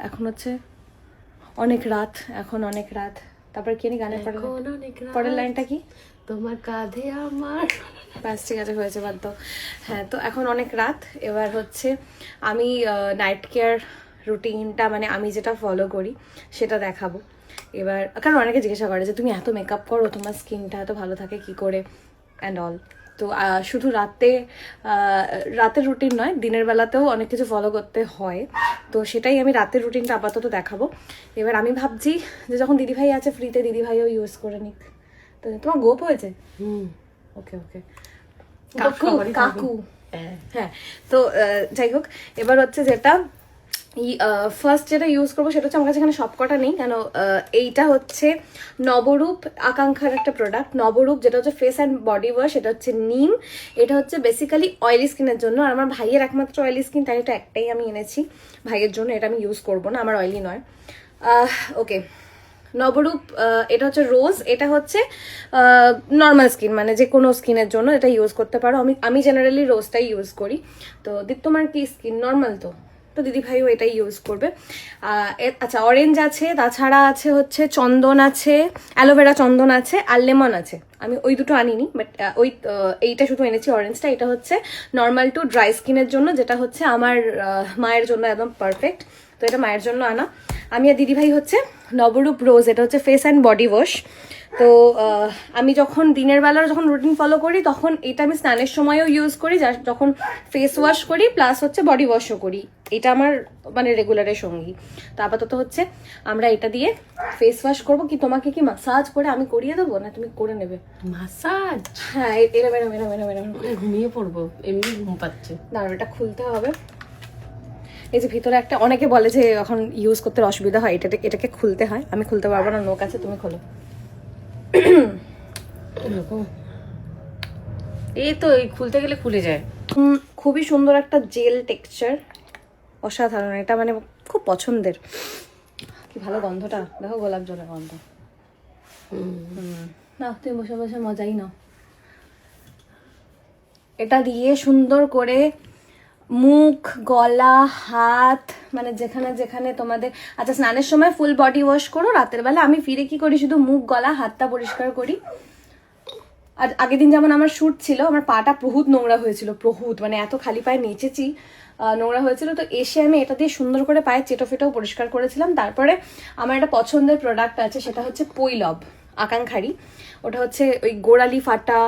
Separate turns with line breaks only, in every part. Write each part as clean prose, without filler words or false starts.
এখন হচ্ছে অনেক রাত, এখন অনেক রাত। তারপর কি গানের পরের লাইনটা কি?
তোমার কাঁধে আমার।
ব্যাস, ঠিক আছে, হয়েছে, বাদ দাও। হ্যাঁ, তো এখন অনেক রাত। এবার হচ্ছে আমি নাইট কেয়ার রুটিনটা, মানে আমি যেটা ফলো করি সেটা দেখাবো এবার। কারণ অনেকে জিজ্ঞাসা করে যে তুমি এত মেকআপ করো, তোমার স্কিনটা এত ভালো থাকে কি করে অ্যান্ড অল। তো শুধু রাতের রুটিন নয়, দিনের বেলাতেও অনেক কিছু ফলো করতে হয়। তো সেটাই আমি রাতের রুটিনটা আপাতত দেখাবো। এবার আমি ভাবছি যে যখন দিদিভাই আছে ফ্রিতে, দিদিভাইও ইউজ করে নিক। তো তোমার গোপ হয়েছে? ওকে ওকে, কাকু। হ্যাঁ, তো যাই হোক, এবার হচ্ছে যেটা ফার্স্ট যেটা ইউজ করবো সেটা হচ্ছে, আমার কাছে এখানে সবকটা নেই কেন, এইটা হচ্ছে নবরূপ আকাঙ্ক্ষার একটা প্রোডাক্ট। নবরূপ যেটা হচ্ছে ফেস অ্যান্ড বডি ওয়াশ, এটা হচ্ছে নিম। এটা হচ্ছে বেসিক্যালি অয়েলি স্কিনের জন্য, আর আমার ভাইয়ের একমাত্র অয়েলি স্কিন, তাই এটা একটাই আমি এনেছি ভাইয়ের জন্য। এটা আমি ইউজ করবো না, আমার অয়েলি নয়। ওকে, নবরূপ, এটা হচ্ছে রোজ। এটা হচ্ছে নর্মাল স্কিন, মানে যে কোনো স্কিনের জন্য এটা ইউজ করতে পারো। আমি জেনারেলি রোজটাই ইউজ করি। তো তোমার কি স্কিন নর্মাল? তো দিদিভাইও এটাই ইউজ করবে। আচ্ছা, অরেঞ্জ আছে, তাছাড়া আছে হচ্ছে চন্দন আছে, অ্যালোভেরা চন্দন আছে, আর লেমন আছে। আমি ওই দুটো আনিনি, বাট এইটা শুধু এনেছি, অরেঞ্জটা। এটা হচ্ছে নর্মাল টু ড্রাই স্কিনের জন্য, যেটা হচ্ছে আমার মায়ের জন্য একদম পারফেক্ট। তো এটা মায়ের জন্য আনা। আমি আর দিদিভাই হচ্ছে নবরূপ রোজ, এটা হচ্ছে ফেস অ্যান্ড বডি ওয়াশ। তো আমি যখন দিনের বেলার যখন রুটিন ফলো করি, তখন এটা আমি স্নানের সময়ও ইউজ করি, যখন ফেস ওয়াশ করি প্লাস হচ্ছে বডি ওয়াশও করি। এটা আমার মানে রেগুলারের সঙ্গী। তো আপাতত হচ্ছে আমরা এটা দিয়ে ফেস ওয়াশ করবো। কি তোমাকে কি মাসাজ করে আমি করিয়ে দেবো, না তুমি করে নেবে
মাসাজ?
হ্যাঁ, এরম এরম এরম এরম এরম
ঘুমিয়ে পড়বো, এমনি ঘুম পাচ্ছে।
দাঁড়াও, এটা খুলতে হবে। এই যে ভিতরে একটা, অনেকে বলে যে এখন ইউজ করতে অসুবিধা হয়, এটাকে খুলতে হয়। আমি খুলতে পারবো না, নোক আছে, তুমি খোলো।
এই তো, এই খুলতে গেলে খুলে যায়।
খুবই সুন্দর একটা জেল টেক্সচার, অসাধারণ। এটা মানে খুব পছন্দের। কি ভালো গন্ধটা, দেখো, গোলাপ জলের গন্ধ। না, তুমি বসে বসে মজাই নাও। এটা দিয়ে সুন্দর করে মুখ, গলা, হাত, মানে যেখানে যেখানে তোমাদের। আচ্ছা, স্নানের সময় ফুল বডি ওয়াশ করো, রাতের বেলা আমি ফিরে কি করি, শুধু মুখ, গলা, হাতটা পরিষ্কার করি। আর আগের দিন যেমন আমার শ্যুট ছিল, আমার পাটা বহুত নোংরা হয়েছিল, মানে এত খালি পায়ে নেচেছি, নোংরা হয়েছিল। তো এসে আমি এটা দিয়ে সুন্দর করে পায়ে চেটো ফেটাও পরিষ্কার করেছিলাম। তারপরে আমার একটা পছন্দের প্রোডাক্ট আছে, সেটা হচ্ছে পৈলব আকাঙ্ক্ষারি। ওটা হচ্ছে ওই গোড়ালি ফাটা,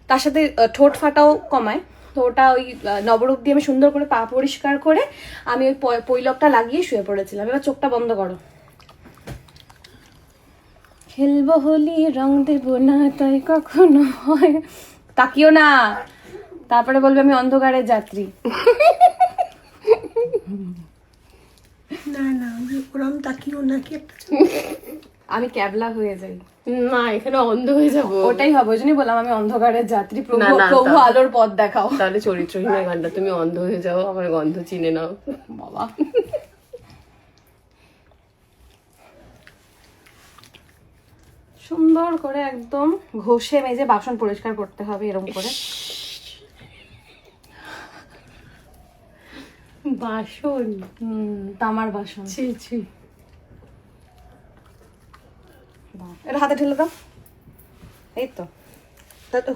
তার সাথে ঠোঁট ফাটাও কমায়। তো ওটা ওই নবরূপ দিয়ে আমি সুন্দর করে পা পরিষ্কার করে আমি ওই পৈলবটা লাগিয়ে শুয়ে পড়েছিলাম। এবার চোখটা বন্ধ করো। খেলবো হোলি, রং দেবো না, তাই কখনো হয়। তাকিও না, তারপরে বলবে আমি অন্ধকারের যাত্রী।
না না, ওরম তাকিও না, কি
আমি ক্যাবলা হয়ে যাই।
না, এখানে অন্ধ হয়ে যাবো।
ওটাই হবে, ওই জন্যই বললাম আমি অন্ধকারের যাত্রী, প্রভু আলোর পথ দেখাও।
তাহলে চরিত্রহীন গানটা, তুমি অন্ধ হয়ে যাও, আমার গন্ধ চিনে নাও
বাবা। সুন্দর করে একদম ঘষে মেজে বাসন পরিষ্কার করতে হবে, এরকম করে।
বাসন?
তামার বাসন।
ছি ছি।
এটা হাতে ঢেলে দাও। এই তো,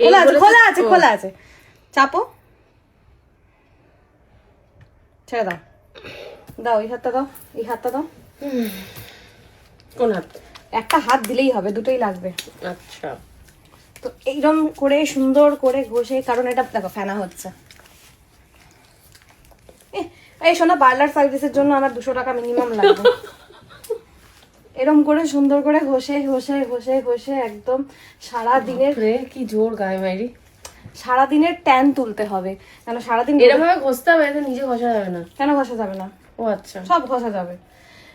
খোলা আছে, খোলা আছে, খোলা আছে। চাপো, ছেড়ে দাও। দাও, এই হাতটা দাও, এই হাতটা দাও।
কোন হাত?
একটা হাত দিলেই হবে, দুটোই লাগবে।
আচ্ছা।
তো এইরকম করে সুন্দর করে ঘষে, কারণ এটা দেখো ফেনা হচ্ছে। এই শোনা, পার্লার সার্ভিসের জন্য আমার 200 টাকা মিনিমাম লাগবে। এরকম করে সুন্দর করে ঘষে ঘষে ঘষে ঘষে একদম সারা দিনের,
কি জোর গায়ে মাইরি,
সারা দিনের ট্যান তুলতে হবে। কেন সারাদিন
এরকম ভাবে ঘষতে হবে, এটা নিজে ঘষা যাবে না?
কেন ঘষা যাবে না?
ও আচ্ছা,
সব ঘষা যাবে।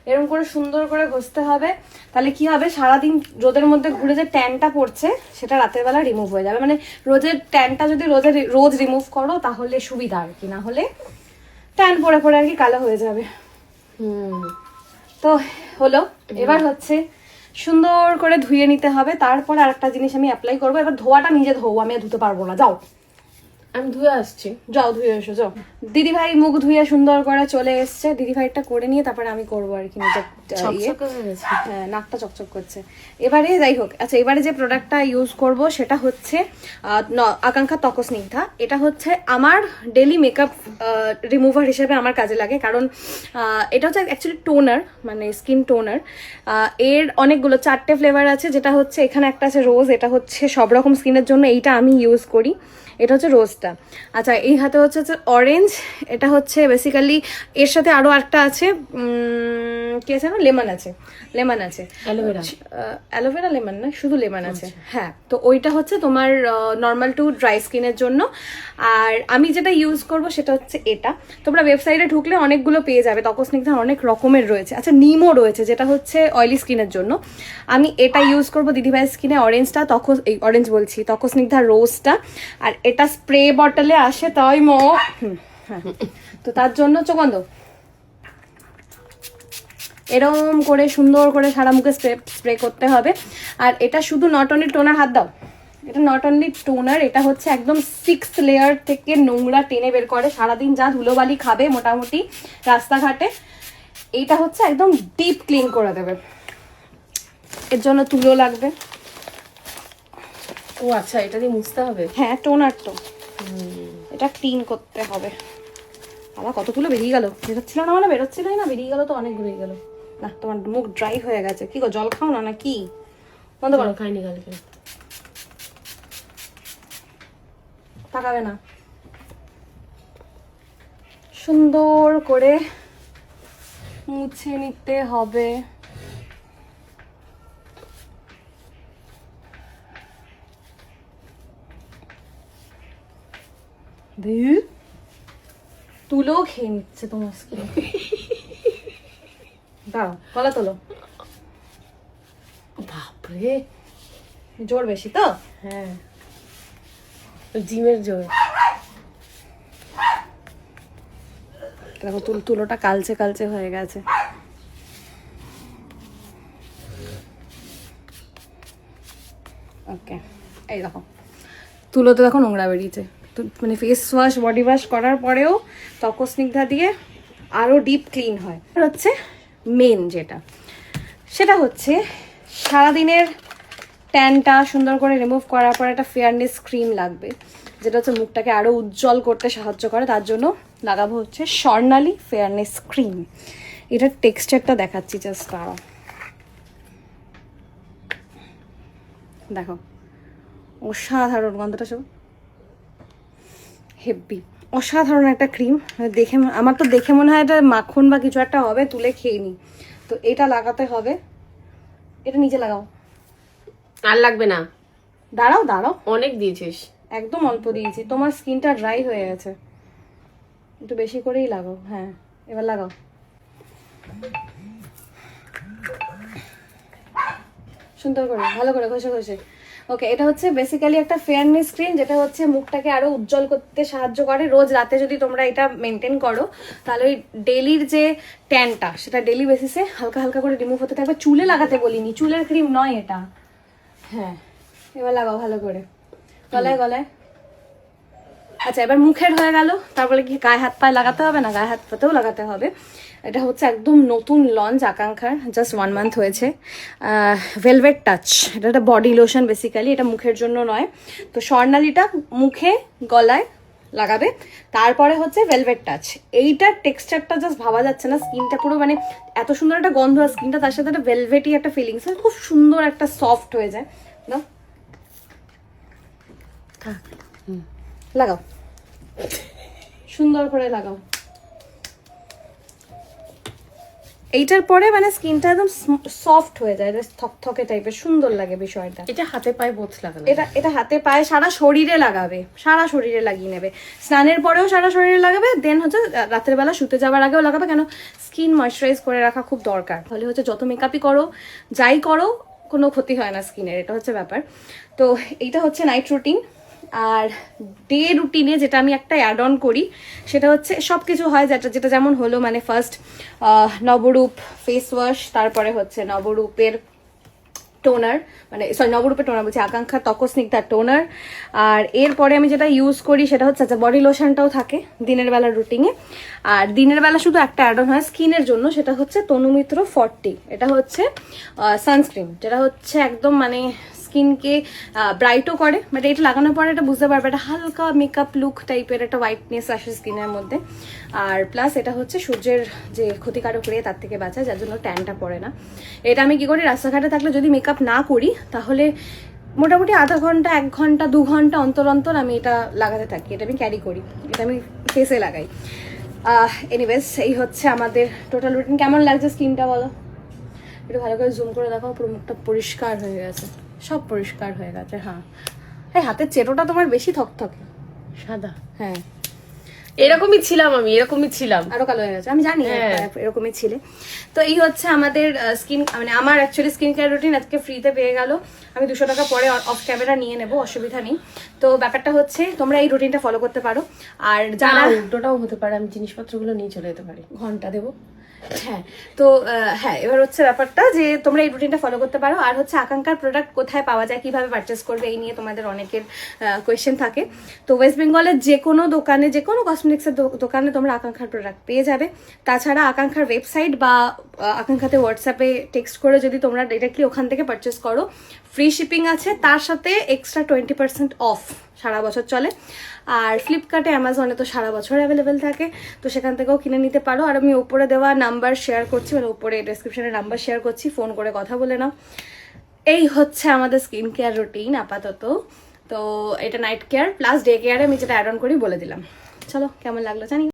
এরকম করে সুন্দর করে ঘষতে হবে। তাহলে কি হবে, সারাদিন রোদের মধ্যে ঘুরে যে ট্যানটা পড়ছে সেটা রাতের বেলা রিমুভ হয়ে যাবে। মানে রোজের ট্যানটা যদি রোজ রিমুভ করো তাহলে সুবিধা, আর কি। না হলে ট্যান পড়ে পড়ে আর কি কালো হয়ে যাবে। তো হলো, এবার হচ্ছে সুন্দর করে ধুয়ে নিতে হবে। তারপর আর একটা জিনিস আমি অ্যাপ্লাই করবো। এবার ধোয়াটা নিজে ধোবো, আমি আর ধুতে পারবো না, যাও।
আমি ধুয়ে আসছি।
যাও ধুয়ে এসো যাও। দিদি ভাই মুখ ধুয়ে সুন্দর করে চলে এসছে, দিদি ভাইটা করে নিয়ে তারপরে আমি করবো আর কি নিজের ইয়ে।
চকচকে হয়ে গেছে।
হ্যাঁ নাকটা চকচক করছে। এবারে যাই হোক, আচ্ছা এবারে যে প্রোডাক্টটা ইউজ করব সেটা হচ্ছে আকাঙ্ক্ষা ত্বক স্নিগ্ধা। এটা হচ্ছে আমার ডেলি মেকআপ রিমুভার হিসেবে আমার কাজে লাগে, কারণ এটা হচ্ছে অ্যাকচুয়ালি টোনার, মানে স্কিন টোনার। এর অনেকগুলো 4টে ফ্লেভার আছে, যেটা হচ্ছে এখানে একটা আছে রোজ, এটা হচ্ছে সব রকম স্কিনের জন্য, এইটা আমি ইউজ করি। এটা হচ্ছে রোজটা। আচ্ছা এই হাতে হচ্ছে অরেঞ্জ, এটা হচ্ছে বেসিক্যালি এর সাথে আরও একটা আছে, কি আছে না, লেমন আছে, লেমন আছে,
অ্যালোভেরা।
অ্যালোভেরা লেমন না, শুধু লেমন আছে। হ্যাঁ তো ওইটা হচ্ছে তোমার নর্মাল টু ড্রাই স্কিনের জন্য। আর আমি যেটা ইউজ করব সেটা হচ্ছে এটা। তোমরা ওয়েবসাইটে ঢুকলে অনেকগুলো পেয়ে যাবে, ত্বক স্নিগ্ধা অনেক রকমের রয়েছে। আচ্ছা নিমও রয়েছে, যেটা হচ্ছে অয়েলি স্কিনের জন্য। আমি এটা ইউজ করবো দিদিভাইয়ের স্কিনে, অরেঞ্জটা, এই অরেঞ্জ বলছি, ত্বক স্নিগ্ধা রোজটা। আর এটা স্প্রে বটলে আসে, তাই হ্যাঁ তো তার জন্য চোখ বন্ধ, এরম করে সুন্দর করে সারা মুখে স্প্রে করতে হবে। আর এটা শুধু নট অনলি টোনার, হাত দাও, এটা নট অনলি টোনার, এটা হচ্ছে একদম 6 লেয়ার থেকে নোংরা টেনে বের করে, সারাদিন যা ধুলোবালি খাবে মোটামুটি রাস্তাঘাটে, এইটা হচ্ছে একদম ডিপ ক্লিন করে দেবে। এর জন্য তুলো লাগবে।
ও আচ্ছা, এটা দিয়ে মুছতে হবে।
হ্যাঁ টোনার তো, এটা ক্লিন করতে হবে। আবার কত তুলো বেরিয়ে গেল, বেরোচ্ছিল না, মানে বেরোচ্ছিলই না, বেরিয়ে গেল তো, অনেক বেরিয়ে গেল। না তোমার মুখ ড্রাই হয়ে গেছে, কি গো জল খাও না কি? বন্ধ করো,
খাইনি কালকে।
তাকাবে না। সুন্দর করে মুছে নিতে হবে। তুলো খেয়ে নিচ্ছে তোমার স্কিন। দাঁড়াও, গলা তোলো।
বাপরে,
জোর বেশি তো?
হ্যাঁ জিমের জোর।
দেখো তুলোটা কালচে কালচে হয়ে গেছে। ওকে এই দেখো তুলোতে দেখো নোংরা বেরিয়েছে। তো মানে ফেস ওয়াশ বডি ওয়াশ করার পরেও ত্বক স্নিগ্ধা দিয়ে আরও ডিপ ক্লিন হয়। আর হচ্ছে মেন যেটা, সেটা হচ্ছে সারাদিনের ট্যানটা সুন্দর করে রিমুভ করার পর একটা ফেয়ারনেস ক্রিম লাগবে, যেটা হচ্ছে মুখটাকে আরও উজ্জ্বল করতে সাহায্য করে। তার জন্য লাগাবো হচ্ছে স্বর্ণালী ফেয়ারনেস ক্রিম। এটার টেক্সচারটা দেখাচ্ছি, জাস্ট দাঁড়াও, দেখো অসাধারণ গন্ধটা, সব হেভি অসাধারণ একটা ক্রিম। দেখে আমার তো দেখে মনে হয় এটা মাখন বা কিছু একটা হবে, তুলে খেয়ে নি। তো এটা লাগাতে হবে, এটা নিচে লাগাও।
আর লাগবে না,
দাঁড়াও দাঁড়াও,
অনেক দিয়েছিস।
একদম অল্প দিয়েছি, তোমার স্কিনটা ড্রাই হয়ে গেছে, একটু বেশি করেই লাগাও। হ্যাঁ এবার লাগাও। সুন্দর করে ভালো করে ঘষে ঘষে। ওকে এটা হচ্ছে বেসিক্যালি একটা ফেয়ারনেস ক্রিম, যেটা হচ্ছে মুখটাকে আরো উজ্জ্বল করতে সাহায্য করে। রোজ রাতে যদি তোমরা এটা মেনটেন করো তাহলে ওই ডেলির যে ট্যানটা সেটা ডেলি বেসিসে হালকা হালকা করে রিমুভ হতে থাকবে। চুলে লাগাতে বলিনি, চুলের ক্রিম নয় এটা। হ্যাঁ এবার লাগাও ভালো করে, গলায় গলায়। আচ্ছা এবার মুখের হয়ে গেল, তারপরে কি গায়ে হাত পায়ে লাগাতে হবে না? গায়ে হাত পাতেও লাগাতে হবে। এটা হচ্ছে একদম নতুন লঞ্চ আকাঙ্ক্ষার, জাস্ট 1 মান্থ হয়েছে। ভেলভেট টাচ, এটা একটা বডি লোশন বেসিক্যালি, এটা মুখের জন্য নয়। তো স্বর্ণালীটা মুখে গলায় লাগাবে, তারপরে হচ্ছে ভেলভেট টাচ। এইটার টেক্সচারটা জাস্ট ভাবা যাচ্ছে না, স্কিনটা পুরো মানে এত সুন্দর একটা গন্ধ, আর স্কিনটা তার সাথে একটা ভেলভেটি একটা ফিলিংস, খুব সুন্দর একটা সফট হয়ে যায়। না লাগাও, সুন্দর করে লাগাও। এইটার পরে মানে স্কিনটা একদম সফট হয়ে যায়, থকথকে টাইপের, সুন্দর লাগে বিষয়টা।
এটা হাতে পায়ে বোধ লাগানো,
এটা হাতে পায়ে সারা শরীরে লাগাবে, সারা শরীরে লাগিয়ে নেবে। স্নানের পরেও সারা শরীরে লাগাবে, দেন হচ্ছে রাতের বেলা শুতে যাওয়ার আগেও লাগাবে, কেন স্কিন ময়শ্চারাইজ করে রাখা খুব দরকার। ফলে হচ্ছে যত মেকআপই করো যাই করো কোনো ক্ষতি হয় না স্কিনের, এটা হচ্ছে ব্যাপার। তো এইটা হচ্ছে নাইট রুটিন। আর ডে রুটিনে যেটা আমি একটা অ্যাড অন করি সেটা হচ্ছে সব কিছু হয় যেটা যেমন হলো, মানে ফার্স্ট নবরূপ ফেস ওয়াশ, তারপরে হচ্ছে নবরূপের টোনার, মানে সরি নবরূপের টোনার বলছি, আকাঙ্ক্ষা ত্বকস্নিগ্ধা টোনার। আর এরপরে আমি যেটা ইউজ করি সেটা হচ্ছে আচ্ছা বডি লোশনটাও থাকে দিনের বেলা রুটিনে। আর দিনের বেলা শুধু একটা অ্যাড অন হয় স্কিনের জন্য, সেটা হচ্ছে তনুমিত্র 40। এটা হচ্ছে সানস্ক্রিন, যেটা হচ্ছে একদম মানে স্কিনকে ব্রাইটও করে, বাট এটা লাগানোর পরে এটা বুঝতে পারবে একটা হালকা মেকআপ লুক টাইপের একটা হোয়াইটনেস আসে স্কিনের মধ্যে। আর প্লাস এটা হচ্ছে সূর্যের যে ক্ষতিকারক রে তার থেকে বাঁচায়, যার জন্য ট্যানটা পড়ে না। এটা আমি কি করি, রাস্তাঘাটে থাকলে যদি মেকআপ না করি তাহলে মোটামুটি আধা ঘন্টা 1 ঘন্টা 2 ঘন্টা অন্তর অন্তর আমি এটা লাগাতে থাকি। এটা আমি ক্যারি করি, এটা আমি ফেসে লাগাই। এনিওয়েজ এই হচ্ছে আমাদের টোটাল রুটিন। কেমন লাগছে স্কিনটা বলো? একটু ভালো করে জুম করে দেখো, পুরো মুখটা পরিষ্কার হয়ে গেছে, সব পরিষ্কার হয়ে গেছে। হ্যাঁ, এই হাতের চেটোটা তোমার বেশি থকথকে
সাদা।
হ্যাঁ,
এরকমই ছিলাম আমি, এরকমই ছিলাম।
আরো কালো হয়ে গেছে আমি জানি, এরকমই ছিলে। তো এই হচ্ছে আমাদের স্কিন, মানে আমার অ্যাকচুয়ালি স্কিন কেয়ার রুটিন আজকে ফ্রিতে পেয়ে গেল। আমি 200 টাকা পরে অফ ক্যামেরা নিয়ে নেবো, অসুবিধা নেই। তো ব্যাপারটা হচ্ছে তোমরা এই রুটিনটা ফলো করতে পারো। আর যারা
উল্টোটাও হতে পারে, আমি জিনিসপত্রগুলো নিয়ে চলে যেতে পারি।
ঘন্টা দেবো। হ্যাঁ, তো হ্যাঁ, এবার হচ্ছে ব্যাপারটা যে তোমরা এই রুটিনটা ফলো করতে পারো। আর হচ্ছে আকাঙ্ক্ষার প্রোডাক্ট কোথায় পাওয়া যায়, কিভাবে পারচেস করবে, এই নিয়ে তোমাদের অনেকের কোয়েশ্চেন থাকে। তো ওয়েস্ট বেঙ্গলের যে কোনো দোকানে, যে কোনো কসমেটিক্সের দোকানে তোমরা আকাঙ্ক্ষার প্রোডাক্ট পেয়ে যাবে। তাছাড়া আকাঙ্ক্ষার ওয়েবসাইট বা আকাঙ্ক্ষাতে হোয়াটসঅ্যাপে টেক্সট করে যদি তোমরা ডিরেক্টলি ওখান থেকে পারচেস করো, ফ্রি শিপিং আছে, তার সাথে এক্সট্রা 20% অফ সারা বছর চলে। আর ফ্লিপকার্টে অ্যামাজনে তো সারা বছর অ্যাভেলেবেল থাকে, তো সেখান থেকেও কিনে নিতে পারো। আর আমি উপরে দেওয়া নাম্বার শেয়ার করছি, মানে উপরে ডেসক্রিপশনে নাম্বার শেয়ার করছি, ফোন করে কথা বলে নাও। এই হচ্ছে আমাদের স্কিন কেয়ার রুটিন আপাতত। তো এটা নাইট কেয়ার প্লাস ডে কেয়ারে আমি যেটা অ্যাড অন করি বলে দিলাম। চলো কেমন লাগলো জানি।